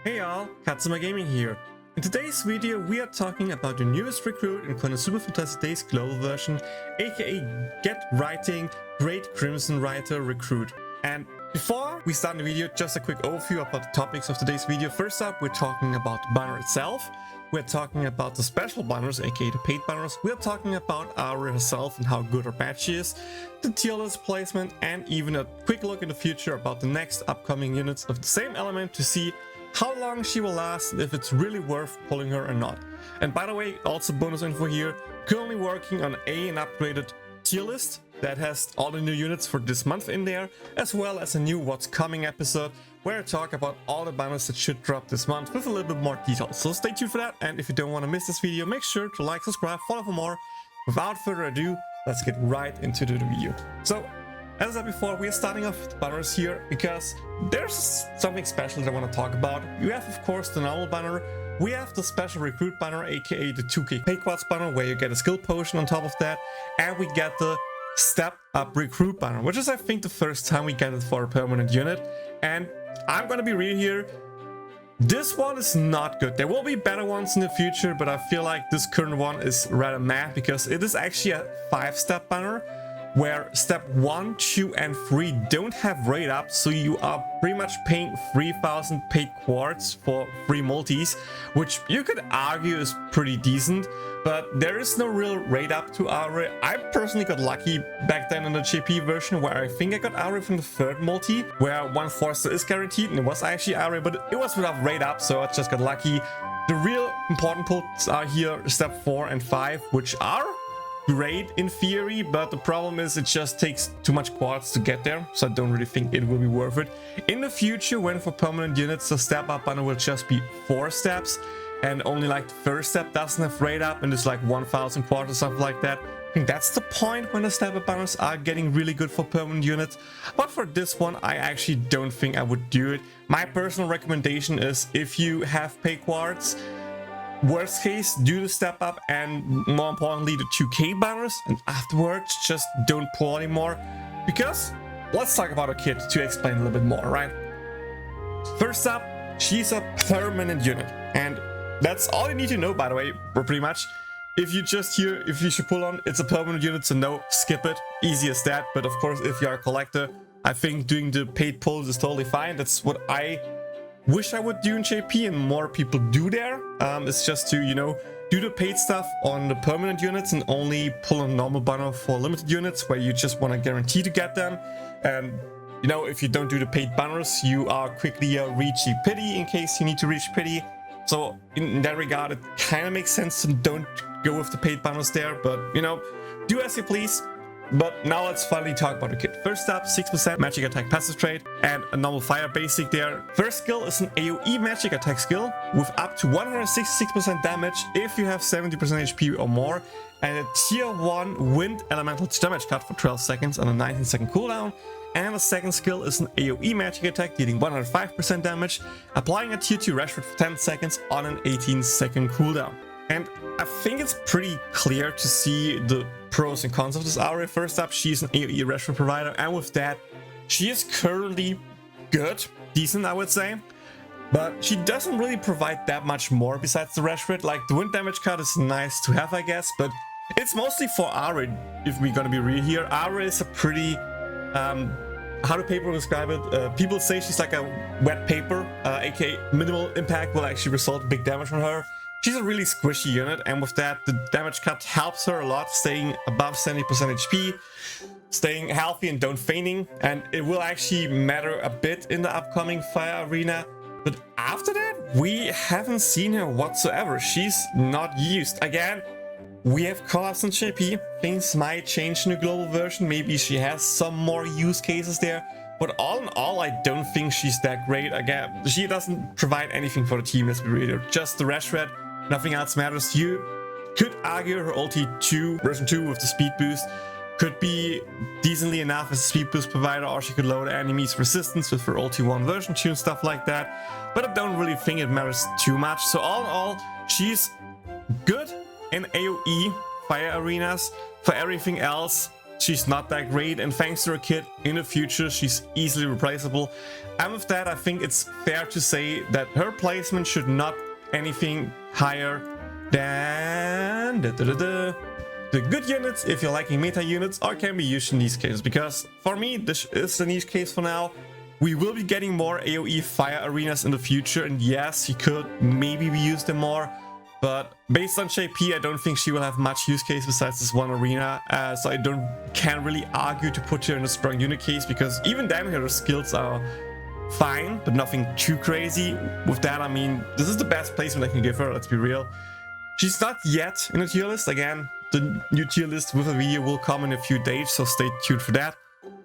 Hey y'all, Katsuma Gaming here. In today's video we are talking about the newest recruit in Konosuba Fantastic Days global version, aka Get Writing Great Crimson Writer Recruit. And before we start the video, just a quick overview about the topics of today's video. First up, we're talking about the banner itself. We're talking about the special banners, aka the paid banners. We're talking about Arue herself and how good or bad she is, the tier list placement, and even a quick look in the future about the next upcoming units of the same element to see how long she will last and if it's really worth pulling her or not. And by the way, also bonus info here, currently working on an upgraded tier list that has all the new units for this month in there, as well as a new What's Coming episode where I talk about all the banners that should drop this month with a little bit more detail. So stay tuned for that, and if you don't want to miss this video, make sure to like, subscribe, follow for more. Without further ado, let's get right into the video. So, as I said before, we are starting off with the banners here because there's something special that I want to talk about. You have, of course, the normal banner. We have the special recruit banner, aka the 2k pay quads banner, where you get a skill potion on top of that, and we get the step up recruit banner, which is I think the first time we get it for a permanent unit. And I'm gonna be real here, this one is not good. There will be better ones in the future, but I feel like this current one is rather meh because it is actually a 5-step banner where step 1, 2 and 3 don't have rate up, so you are pretty much paying 3,000 paid quartz for 3 multis, which you could argue is pretty decent, but there is no real rate up to Arue. I personally got lucky back then in the JP version where I think I got Arue from the 3rd multi, where 1 Forster is guaranteed, and it was actually Arue, but it was without rate up, so I just got lucky. The real important pulls are here step 4 and 5, which are great in theory, but the problem is it just takes too much quartz to get there, so I don't really think it will be worth it. In the future, when for permanent units the step up banner will just be 4 steps, and only like the first step doesn't have rate up and it's like 1,000 quartz or something like that. I think that's the point when the step up banners are getting really good for permanent units, but for this one I actually don't think I would do it. My personal recommendation is, if you have pay quartz, worst case, do the step up and more importantly the 2k banners, and afterwards just don't pull anymore. Because let's talk about her kit to explain a little bit more, right? First up, she's a permanent unit, and that's all you need to know, by the way, pretty much. If you just hear if you should pull on, it's a permanent unit, so no, skip it, easy as that. But of course, if you are a collector, I think doing the paid pulls is totally fine. That's what I wish I would do in JP, and more people do there. It's just to, you know, do the paid stuff on the permanent units and only pull a normal banner for limited units where you just want to guarantee to get them. And you know, if you don't do the paid banners, you are quickly reaching pity in case you need to reach pity. So in that regard, it kind of makes sense to don't go with the paid banners there, but you know, do as you please. But now let's finally talk about the kit. First up, 6% magic attack passive trait and a normal fire basic there. First skill is an AOE magic attack skill with up to 166% damage if you have 70% HP or more, and a tier 1 wind elemental damage cut for 12 seconds on a 19-second cooldown. And the second skill is an AOE magic attack dealing 105% damage, applying a tier 2 rashford for 10 seconds on an 18-second cooldown. And I think it's pretty clear to see the pros and cons of this Arue. First up, she's an AOE rashford provider, and with that, she is currently good, decent I would say, but she doesn't really provide that much more besides the rashford. Like, the wind damage cut is nice to have, I guess, but it's mostly for Arue, if we're gonna be real here. Arue is a pretty, how do people describe it? People say she's like a wet paper, aka minimal impact will actually result in big damage from her. She's a really squishy unit, and with that, the damage cut helps her a lot, staying above 70% HP, staying healthy and don't fainting, and it will actually matter a bit in the upcoming Fire Arena. But after that, we haven't seen her whatsoever. She's not used. Again, we have collabs in JP. Things might change in the global version. Maybe she has some more use cases there. But all in all, I don't think she's that great. Again, she doesn't provide anything for the team, let's be real. Just the rash red, nothing else matters. You could argue her ulti 2, version 2 with the speed boost could be decently enough as a speed boost provider, or she could lower the enemy's resistance with her ulti 1 version 2 and stuff like that. But I don't really think it matters too much. So all in all, she's good in AOE fire arenas. For everything else, she's not that great, and thanks to her kit, in the future she's easily replaceable. And with that, I think it's fair to say that her placement should not anything higher than the good units if you're liking meta units, or can be used in these cases, because for me this is the niche case for now. We will be getting more AOE Fire arenas in the future, and yes, you could maybe reuse them more, but based on JP, I don't think she will have much use case besides this one arena, so I can't really argue to put her in a strong unit case, because even then her skills are fine, but nothing too crazy. With that, I mean, this is the best placement I can give her, let's be real. She's not yet in a tier list. Again, the new tier list with a video will come in a few days, so stay tuned for that.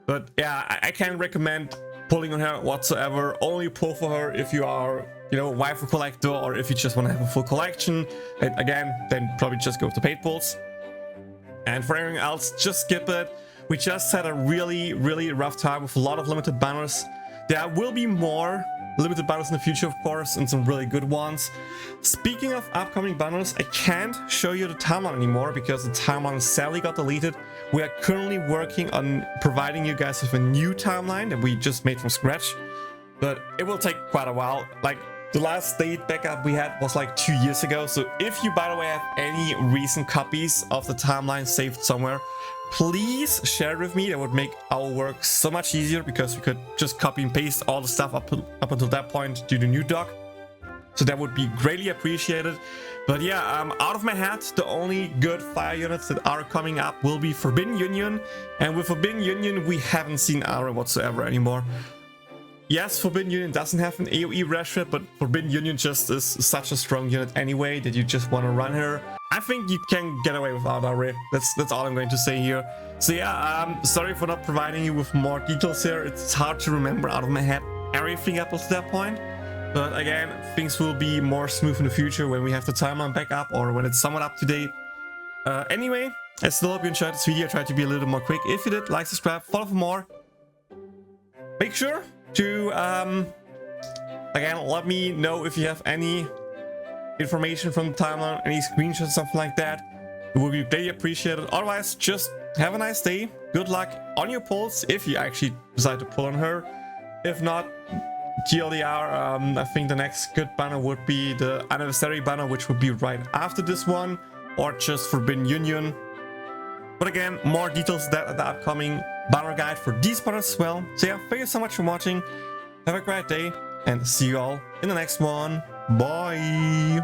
But yeah, I can't recommend pulling on her whatsoever. Only pull for her if you are, you know, a waifu collector, or if you just want to have a full collection. And again, then probably just go with the paid pulls. And for everything else, just skip it. We just had a really rough time with a lot of limited banners. There will be more limited banners in the future, of course, and some really good ones. Speaking of upcoming banners, I can't show you the timeline anymore because the timeline sadly got deleted. We are currently working on providing you guys with a new timeline that we just made from scratch, but it will take quite a while. Like, the last date backup we had was like 2 years ago, so if you, by the way, have any recent copies of the timeline saved somewhere, please share it with me. That would make our work so much easier, because we could just copy and paste all the stuff up until that point to the new doc. So that would be greatly appreciated. But yeah, out of my head, the only good fire units that are coming up will be Forbidden Yunyun. And with Forbidden Yunyun, we haven't seen Arue whatsoever anymore. Yes, Forbidden Yunyun doesn't have an AOE rush rate, but Forbidden Yunyun just is such a strong unit anyway that you just want to run her. I think you can get away without Arue. That's all I'm going to say here. So yeah, sorry for not providing you with more details here. It's hard to remember out of my head everything up to that point. But again, things will be more smooth in the future when we have the timeline back up, or when it's somewhat up to date. Anyway, I still hope you enjoyed this video. I tried to be a little more quick. If you did, like, subscribe, follow for more. Make sure to again, let me know if you have any information from the timeline, any screenshots, something like that. It will be very appreciated. Otherwise, just have a nice day. Good luck on your pulls if you actually decide to pull on her. If not, TLDR, I think the next good banner would be the anniversary banner, which would be right after this one, or just Forbidden Yunyun. But again, more details at the upcoming banner guide for these banners as well. So yeah, thank you so much for watching. Have a great day, and see you all in the next one. Bye!